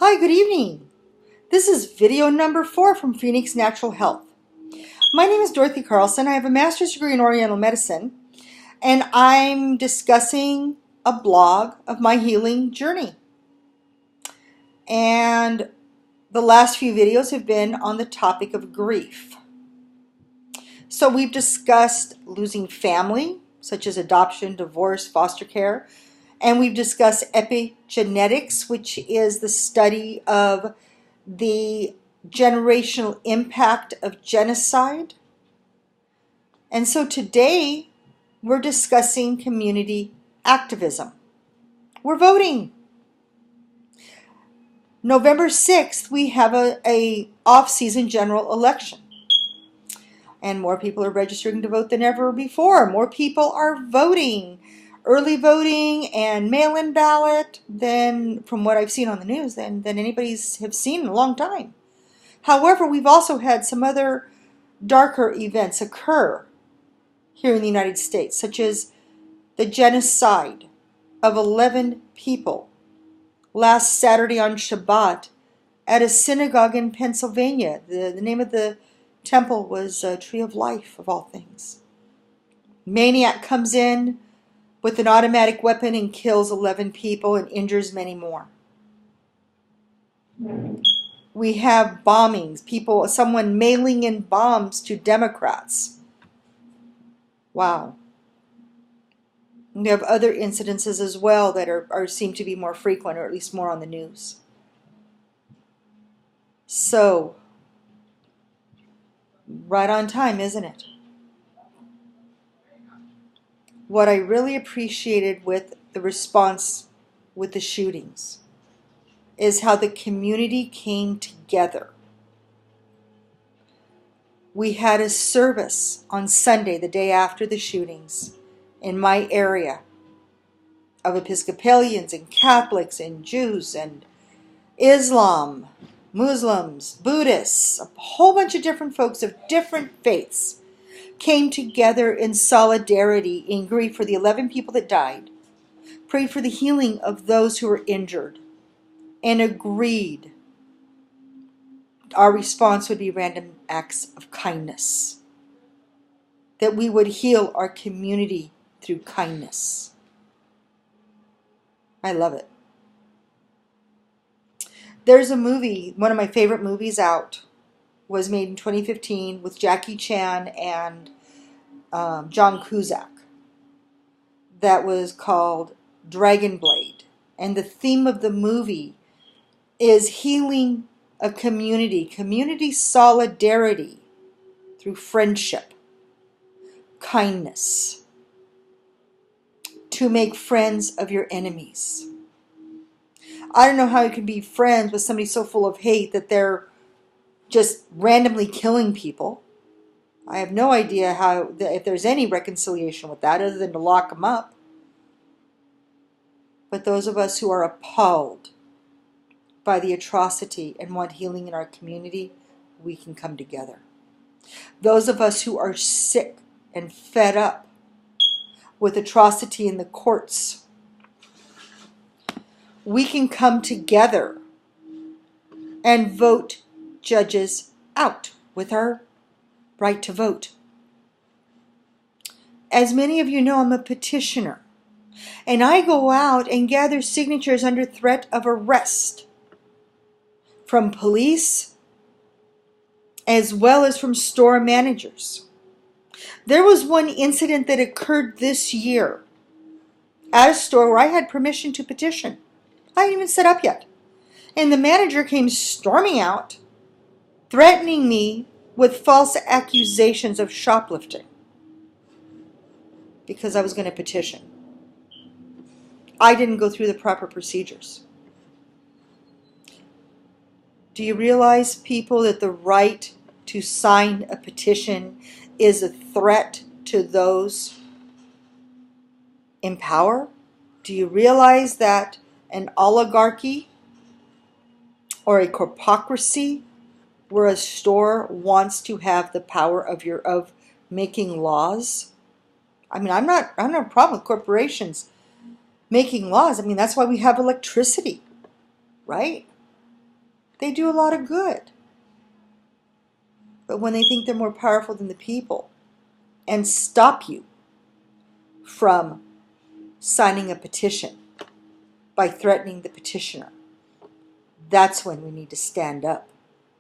Hi, good evening. This is video number 4 from Phoenix Natural Health. My name is Dorothy Carlson. I have a master's degree in Oriental Medicine, and I'm discussing a blog of my healing journey. And the last few videos have been on the topic of grief. So we've discussed losing family, such as adoption, divorce, foster care, and we've discussed epigenetics, which is the study of the generational impact of genocide. And so today we're discussing community activism. We're voting. November 6th, we have a off-season general election. And more people are registering to vote than ever before. More people are voting. Early voting and mail-in ballot than, from what I've seen on the news, than anybody's have seen in a long time. However, we've also had some other darker events occur here in the United States, such as the genocide of 11 people last Saturday on Shabbat at a synagogue in Pennsylvania. The name of the temple was Tree of Life, of all things. Maniac comes in with an automatic weapon and kills 11 people and injures many more. We have bombings, someone mailing in bombs to Democrats. Wow. We have other incidences as well that seem to be more frequent, or at least more on the news. So, right on time, isn't it? What I really appreciated with the response with the shootings is how the community came together. We had a service on Sunday, the day after the shootings, in my area of Episcopalians and Catholics and Jews and Islam, Muslims, Buddhists, a whole bunch of different folks of different faiths came together in solidarity in grief for the 11 people that died, prayed for the healing of those who were injured, and agreed our response would be random acts of kindness, that we would heal our community through kindness. I love it. There's a movie, one of my favorite movies out, was made in 2015 with Jackie Chan and John Cusack, that was called Dragon Blade. And the theme of the movie is healing a community solidarity through friendship, kindness, to make friends of your enemies. I don't know how you can be friends with somebody so full of hate that they're just randomly killing people. I have no idea if there's any reconciliation with that other than to lock them up. But those of us who are appalled by the atrocity and want healing in our community, we can come together. Those of us who are sick and fed up with atrocity in the courts, we can come together and vote judges out with our right to vote. As many of you know, I'm a petitioner, and I go out and gather signatures under threat of arrest from police as well as from store managers. There was one incident that occurred this year at a store where I had permission to petition. I hadn't even set up yet. And the manager came storming out, threatening me with false accusations of shoplifting because I was going to petition. I didn't go through the proper procedures. Do you realize, people, that the right to sign a petition is a threat to those in power? Do you realize that an oligarchy or a corpocracy where a store wants to have the power of making laws? I mean, I don't have a problem with corporations making laws. I mean, that's why we have electricity, right? They do a lot of good. But when they think they're more powerful than the people and stop you from signing a petition by threatening the petitioner, that's when we need to stand up.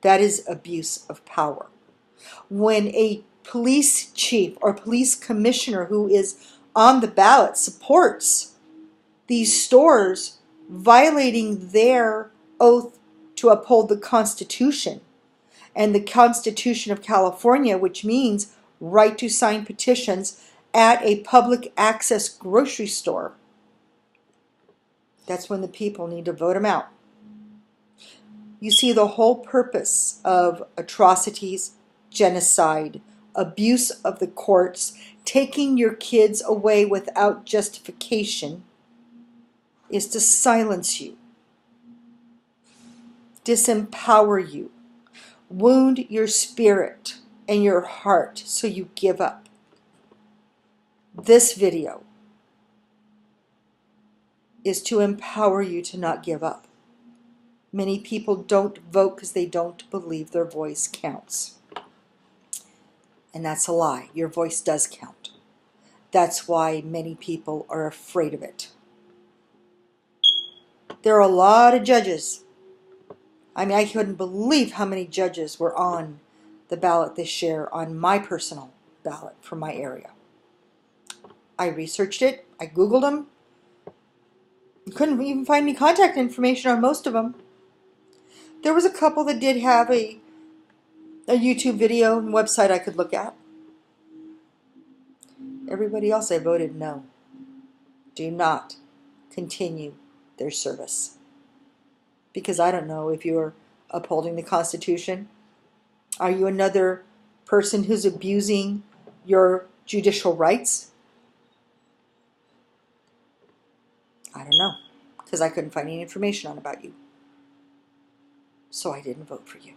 That is abuse of power. When a police chief or police commissioner who is on the ballot supports these stores violating their oath to uphold the Constitution and the Constitution of California, which means right to sign petitions at a public access grocery store, that's when the people need to vote them out. You see, the whole purpose of atrocities, genocide, abuse of the courts, taking your kids away without justification is to silence you, disempower you, wound your spirit and your heart so you give up. This video is to empower you to not give up. Many people don't vote because they don't believe their voice counts. And that's a lie. Your voice does count. That's why many people are afraid of it. There are a lot of judges. I mean, I couldn't believe how many judges were on the ballot this year, on my personal ballot for my area. I researched it. I Googled them. Couldn't even find any contact information on most of them. There was a couple that did have a YouTube video and website I could look at. Everybody else I voted no. Do not continue their service. Because I don't know if you're upholding the Constitution. Are you another person who's abusing your judicial rights? I don't know, because I couldn't find any information on about you. So I didn't vote for you.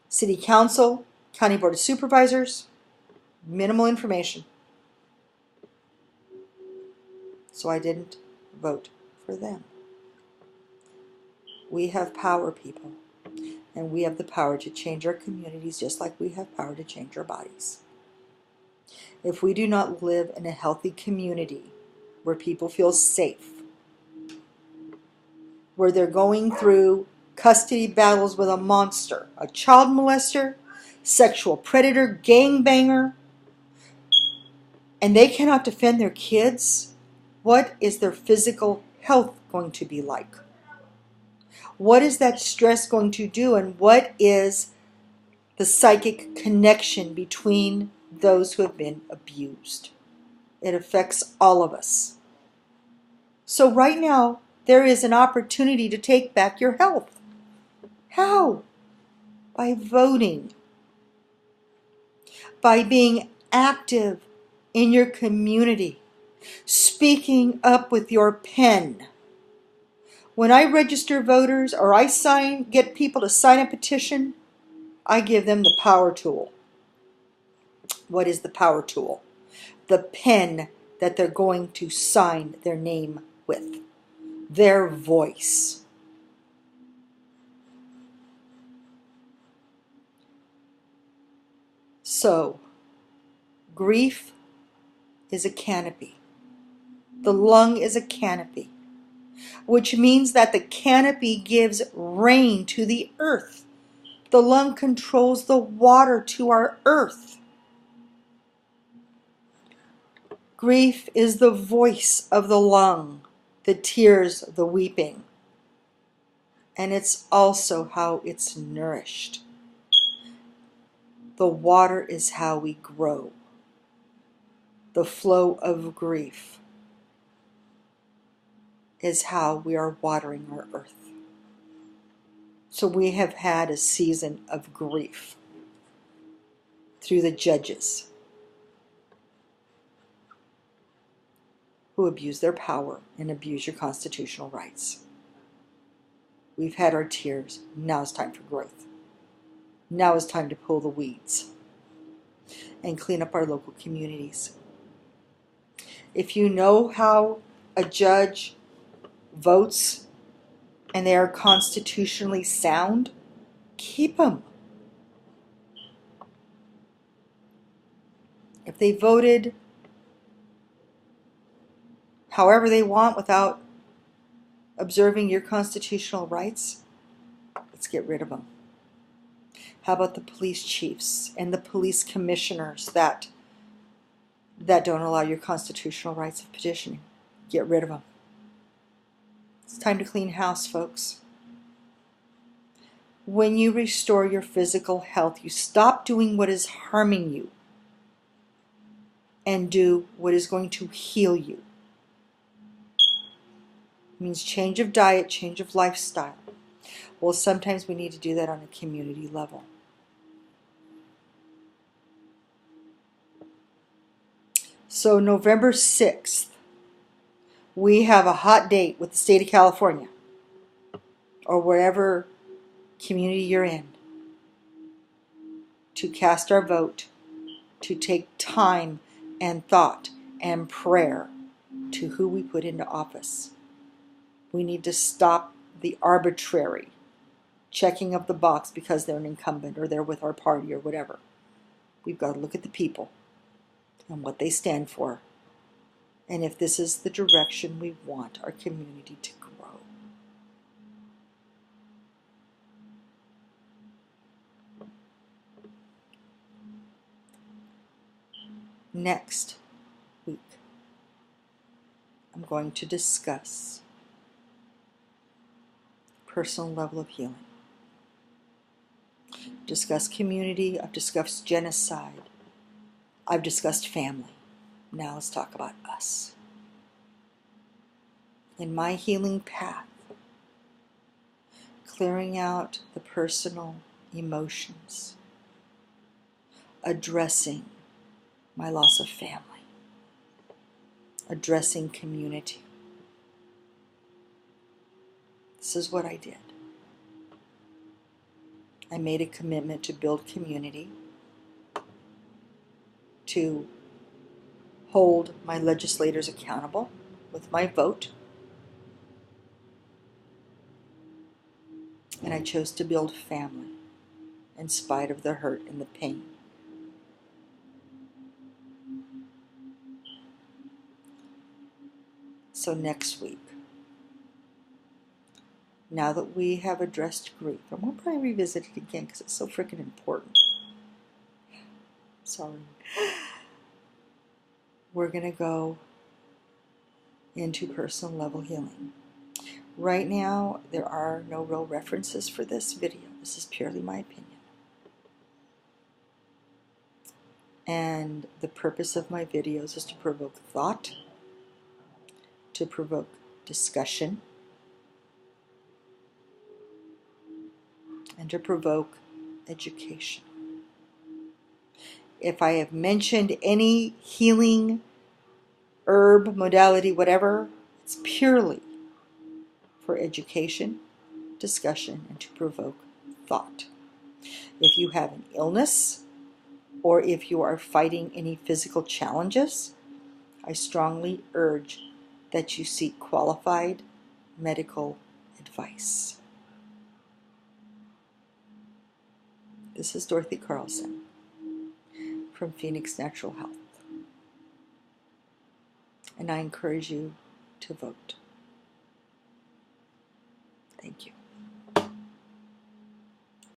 City Council, County Board of Supervisors, minimal information. So I didn't vote for them. We have power, people, and we have the power to change our communities just like we have power to change our bodies. If we do not live in a healthy community where people feel safe, where they're going through custody battles with a monster, a child molester, sexual predator, gangbanger, and they cannot defend their kids, what is their physical health going to be like? What is that stress going to do, and what is the psychic connection between those who have been abused? It affects all of us. So right now, there is an opportunity to take back your health. How? By voting. By being active in your community. Speaking up with your pen. When I register voters or I get people to sign a petition, I give them the power tool. What is the power tool? The pen that they're going to sign their name with. Their voice. So, grief is a canopy. The lung is a canopy, which means that the canopy gives rain to the earth. The lung controls the water to our earth. Grief is the voice of the lung, the tears, the weeping. And it's also how it's nourished. The water is how we grow. The flow of grief is how we are watering our earth. So we have had a season of grief through the judges who abuse their power and abuse your constitutional rights. We've had our tears. Now it's time for growth. Now it's time to pull the weeds and clean up our local communities. If you know how a judge votes and they are constitutionally sound, keep them. If they voted however they want without observing your constitutional rights, let's get rid of them. How about the police chiefs and the police commissioners that don't allow your constitutional rights of petitioning? Get rid of them. It's time to clean house, folks. When you restore your physical health, you stop doing what is harming you and do what is going to heal you. It means change of diet, change of lifestyle. Well, sometimes we need to do that on a community level. So November 6th, we have a hot date with the state of California or wherever community you're in to cast our vote, to take time and thought and prayer to who we put into office. We need to stop the arbitrary checking of the box because they're an incumbent or they're with our party or whatever. We've got to look at the people and what they stand for, and if this is the direction we want our community to grow. Next week, I'm going to discuss personal level of healing. Discuss community, I've discussed genocide, I've discussed family. Now let's talk about us. In my healing path, clearing out the personal emotions, addressing my loss of family, addressing community. This is what I did. I made a commitment to build community, to hold my legislators accountable with my vote, and I chose to build family in spite of the hurt and the pain. So next week, now that we have addressed grief, and we'll probably revisit it again because it's so freaking important. Sorry. We're going to go into personal level healing. Right now, there are no real references for this video. This is purely my opinion. And the purpose of my videos is to provoke thought, to provoke discussion, and to provoke education. If I have mentioned any healing, herb, modality, whatever, it's purely for education, discussion, and to provoke thought. If you have an illness, or if you are fighting any physical challenges, I strongly urge that you seek qualified medical advice. This is Dorothy Carlson from Phoenix Natural Health, and I encourage you to vote. Thank you.